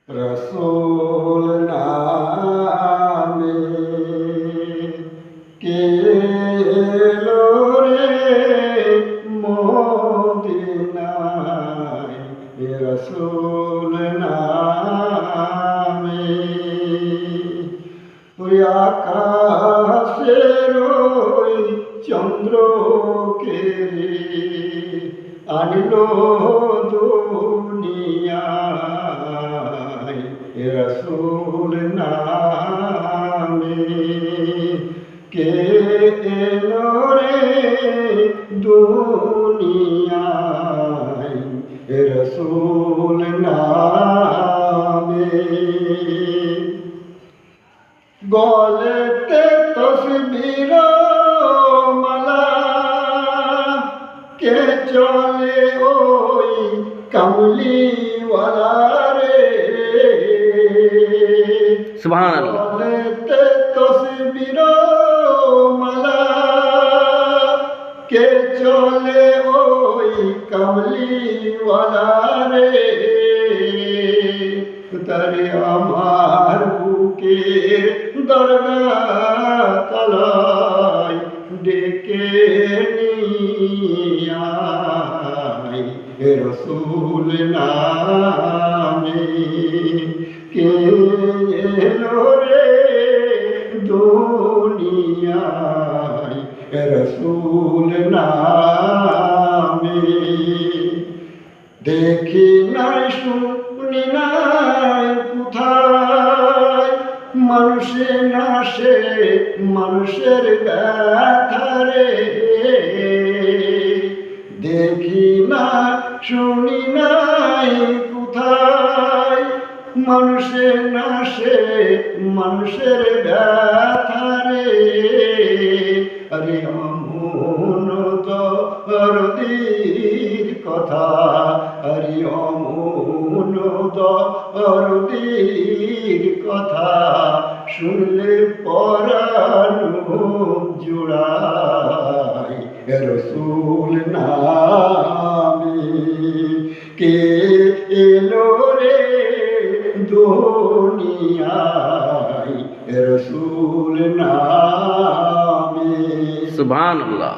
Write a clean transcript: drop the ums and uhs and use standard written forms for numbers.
রসুল নামে কে এলো রে মদিনায়, রসুল নামে ওই আকাশের ওই চন্দ্রকে আনিলো দুনিয়ায়, রসুল নামে কে এলো রে দুনিয়ায়, রসুল নামে গলেতে তসবির মালা কে চলে ওই কামলিওয়ালা রে, সুবহানাল্লাহ। গলেতে তসবির মালা কে চলে ওই কামলিওয়ালা রে, তারে আমার বুকের দরগা তলায় ডেকে নিয়ে আয়, রসুল নামে কে এলো রে দুনিয়ায়, রসুল নামে দেখি নাই শুনি নাই কোথায় মানুষে নাশে মানুষের ব্যথারে, দেখি না শুনি নাই কোথায় মানুষে নাশে মানুষের ব্যথারে, আরে অমন দরদির কথা, আরে অমন দরদির কথা শুনলে পরানো জোড়ায়, রসুল নামে কে এলো রে দুনিয়ায়, রসুল নামে। সুবহানাল্লাহ।